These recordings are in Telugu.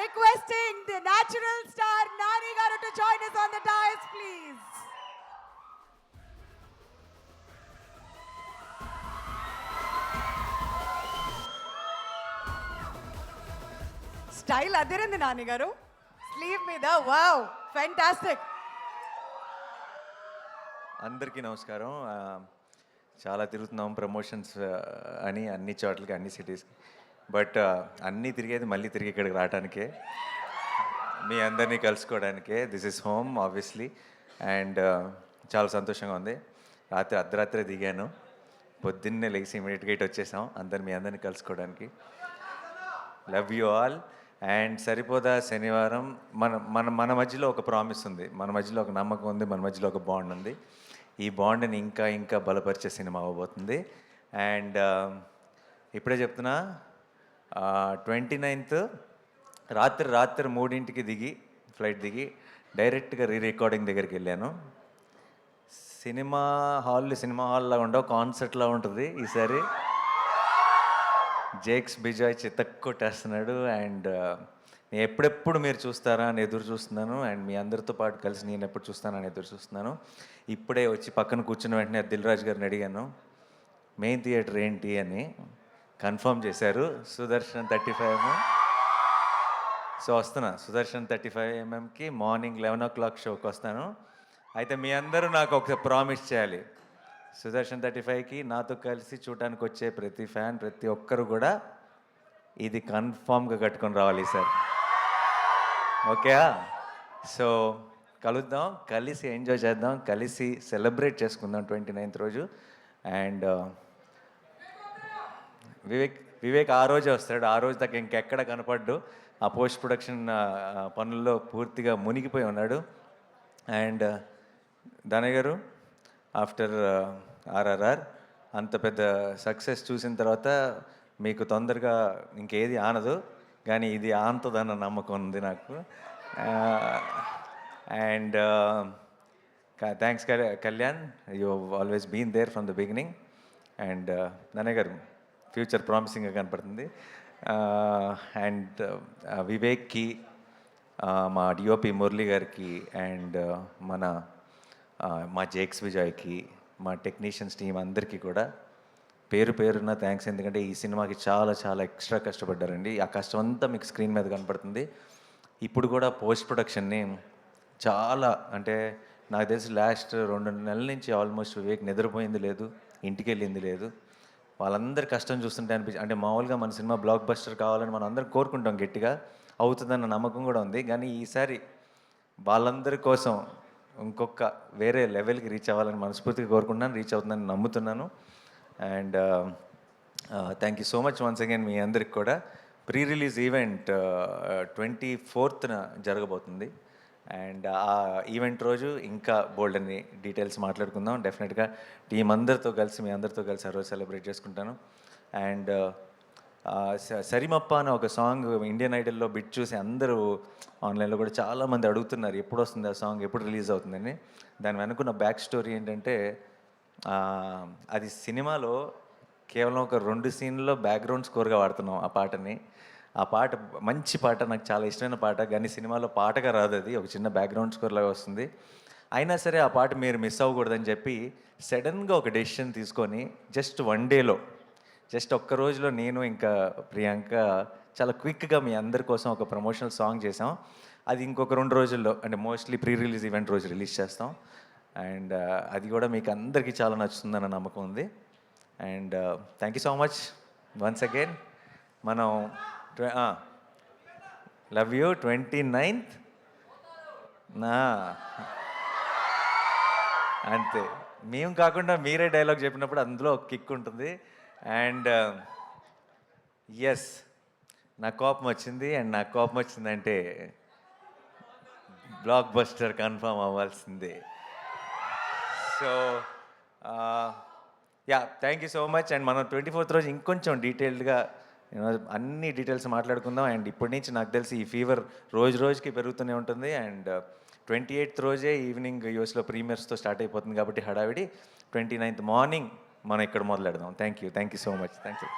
requesting the natural star Nani Garu to join us on the dais, please. Style అదిరింది నాని గారు స్లీవ్ మీద వావ్ ఫ్యాంటాస్టిక్. అందరికీ నమస్కారం. చాలా తిరుగుతున్నాం ప్రమోషన్స్ అని అన్ని చోట్లకి అన్ని సిటీస్కి. బట్ అన్నీ తిరిగేది మళ్ళీ తిరిగి ఇక్కడికి రావడానికే, మీ అందరినీ కలుసుకోవడానికే. This is home obviously. And చాలా సంతోషంగా ఉంది. అర్ధరాత్రే దిగాను, పొద్దున్నే లేచి ఇమీడియట్గా ఇటు వచ్చేసాం మీ అందరినీ కలుసుకోవడానికి. Love you all. అండ్ సరిపోదా శనివారం మన మన మన మధ్యలో ఒక ప్రామిస్ ఉంది, మన మధ్యలో ఒక నమ్మకం ఉంది, మన మధ్యలో ఒక బాండ్ ఉంది. ఈ బాండ్ని ఇంకా ఇంకా బలపరిచే సినిమా అవ్వబోతుంది. అండ్ ఇప్పుడే చెప్తున్నా, 29th రాత్రి 3ంటికి దిగి ఫ్లైట్ దిగి డైరెక్ట్గా రికార్డింగ్ దగ్గరికి వెళ్ళాను. సినిమా హాల్లో ఉండవు, కాన్సర్ట్లా ఉంటుంది ఈసారి. జేక్స్ బిజాయ్ చితక్కొట్టేస్తున్నాడు. అండ్ నేను ఎప్పుడెప్పుడు మీరు చూస్తారా అని ఎదురు చూస్తున్నాను. అండ్ మీ అందరితో పాటు కలిసి నేను ఎప్పుడు చూస్తానని ఎదురు చూస్తున్నాను. ఇప్పుడే వచ్చి పక్కన కూర్చున్న వెంటనే దిల్ రాజు గారిని అడిగాను, మెయిన్ థియేటర్ ఏంటి అని. కన్ఫర్మ్ చేశారు, సుదర్శన్ 35mm. సో వస్తున్నా సుదర్శన్ 35mmకి మార్నింగ్ 11 o'clock షోకి వస్తాను. అయితే మీ అందరూ నాకు ఒక ప్రామిస్ చేయాలి, సుదర్శన్ 35కి నాతో కలిసి చూడటానికి వచ్చే ప్రతి ఫ్యాన్, ప్రతి ఒక్కరు కూడా ఇది కన్ఫామ్గా కట్టుకొని రావాలి సార్. ఓకే? సో కలుద్దాం, కలిసి ఎంజాయ్ చేద్దాం, కలిసి సెలబ్రేట్ చేసుకుందాం 29th రోజు. అండ్ వివేక్ ఆ రోజే వస్తాడు. ఆ రోజు దాకా ఇంకెక్కడ కనపడ్డు, ఆ పోస్ట్ ప్రొడక్షన్ పనుల్లో పూర్తిగా మునిగిపోయి ఉన్నాడు. అండ్ దానయ్య గారు, ఆఫ్టర్ ఆర్ఆర్ఆర్ అంత పెద్ద సక్సెస్ చూసిన తర్వాత మీకు తొందరగా ఇంకేది ఆనదు, కానీ ఇది ఆనుతుందన్న నమ్మకం ఉంది నాకు. And thanks Kalyan, you always been there from the beginning. And Nannayya గారు ఫ్యూచర్ ప్రామిసింగ్గా కనపడుతుంది. అండ్ వివేక్కి, మా డిఓపి మురళి గారికి, అండ్ మా జేక్స్ విజయ్కి, మా టెక్నీషియన్స్ టీం అందరికీ కూడా పేరు పేరున థ్యాంక్స్. ఎందుకంటే ఈ సినిమాకి చాలా చాలా ఎక్స్ట్రా కష్టపడ్డారండి. ఆ కష్టం అంతా మీకు స్క్రీన్ మీద కనపడుతుంది. ఇప్పుడు కూడా పోస్ట్ ప్రొడక్షన్ని చాలా, అంటే నాకు తెలిసి లాస్ట్ 2 నెలల నుంచి ఆల్మోస్ట్ వివేక్ నిద్రపోయింది లేదు, ఇంటికి వెళ్ళింది లేదు. వాళ్ళందరి కష్టం చూస్తుంటే అంటే మామూలుగా మన సినిమా బ్లాక్ బస్టర్ కావాలని మనం అందరం కోరుకుంటాం, గట్టిగా అవుతుందన్న నమ్మకం కూడా ఉంది. కానీ ఈసారి వాళ్ళందరి కోసం ఇంకొక వేరే లెవెల్కి రీచ్ అవ్వాలని మనస్ఫూర్తిగా కోరుకుంటున్నాను, రీచ్ అవుతుందని నమ్ముతున్నాను. And thank you so much once again మీ అందరికి కూడా. ప్రీ రిలీజ్ ఈవెంట్ 24th జరగబోతుంది. అండ్ ఆ ఈవెంట్ రోజు ఇంకా బోల్డ్ అని డీటెయిల్స్ మాట్లాడుకుందాం. డెఫినెట్గా టీం అందరితో కలిసి, మీ అందరితో కలిసి ఆ రోజు సెలబ్రేట్ చేసుకుంటాను. అండ్ సరిమప్ప అనే ఒక సాంగ్ ఇండియన్ ఐడల్లో బిట్ చూసి అందరూ ఆన్లైన్లో కూడా చాలామంది అడుగుతున్నారు, ఎప్పుడు వస్తుంది ఆ సాంగ్, ఎప్పుడు రిలీజ్ అవుతుందని. దాని వెనుకున్న బ్యాక్ స్టోరీ ఏంటంటే, అది సినిమాలో కేవలం ఒక 2 సీన్లలో బ్యాక్గ్రౌండ్ స్కోర్గా వాడుతున్నాం ఆ పాటని. ఆ పాట మంచి పాట, నాకు చాలా ఇష్టమైన పాట, కానీ సినిమాలో పాటగా రాదు, అది ఒక చిన్న బ్యాక్గ్రౌండ్ స్కోర్ లాగా వస్తుంది. అయినా సరే ఆ పాట మీరు మిస్ అవ్వకూడదని చెప్పి సడన్గా ఒక డెసిషన్ తీసుకొని జస్ట్ 1 డేలో, జస్ట్ ఒక్క రోజులో నేను ఇంకా ప్రియాంక చాలా క్విక్గా మీ అందరి కోసం ఒక ప్రమోషనల్ సాంగ్ చేసాం. అది ఇంకొక 2 రోజుల్లో, అంటే మోస్ట్లీ ప్రీ రిలీజ్ ఈవెంట్ రోజు రిలీజ్ చేస్తాం. అండ్ అది కూడా మీకు అందరికీ చాలా నచ్చుతుందన్న నమ్మకం ఉంది. And thank you so much once again. మనం లవ్ యూ 29th అంతే. మేము కాకుండా మీరే డైలాగ్ చెప్పినప్పుడు అందులో ఒక కిక్ ఉంటుంది. అండ్ ఎస్, నా కోపం వచ్చింది. అండ్ నాకు కోపం వచ్చిందంటే బ్లాక్ బస్టర్ కన్ఫర్మ్ అవ్వాల్సిందే. So yeah, thank you so much. And మనం 24th రోజు ఇంకొంచెం డీటెయిల్డ్గా అన్ని డీటెయిల్స్ మాట్లాడుకుందాం. అండ్ ఇప్పటి నుంచి నాకు తెలిసి ఈ ఫీవర్ రోజు రోజుకి పెరుగుతూనే ఉంటుంది. అండ్ 28th రోజే ఈవినింగ్ యూఎస్లో ప్రీమియర్స్తో స్టార్ట్ అయిపోతుంది కాబట్టి హడావిడి. 29th మార్నింగ్ మనం ఇక్కడ మొదలెడదాం. Thank you so much. Thank you.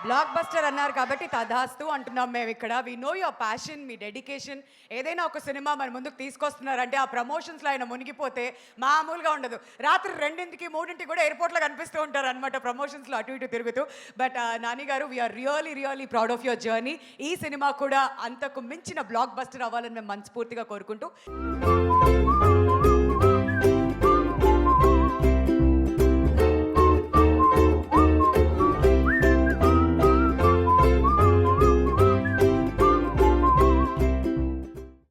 Blockbuster అన్నారు కాబట్టి తదాస్తు అంటున్నాం మేము ఇక్కడ. వి నో యువర్ ప్యాషన్, మీ డెడికేషన్. ఏదైనా ఒక సినిమా మన ముందుకు తీసుకొస్తున్నారంటే ఆ ప్రమోషన్స్లో ఆయన మునిగిపోతే మామూలుగా ఉండదు. రాత్రి 2ంటికి 3ంటికి కూడా ఎయిర్పోర్ట్లో కనిపిస్తూ ఉంటారు అనమాట ప్రమోషన్స్లో అటు ఇటు తిరుగుతూ. బట్ నాని గారు, we are really proud of your journey. ఈ సినిమా కూడా అంతకు మించిన బ్లాక్ బస్టర్ అవ్వాలని మేము మనస్ఫూర్తిగా కోరుకుంటూ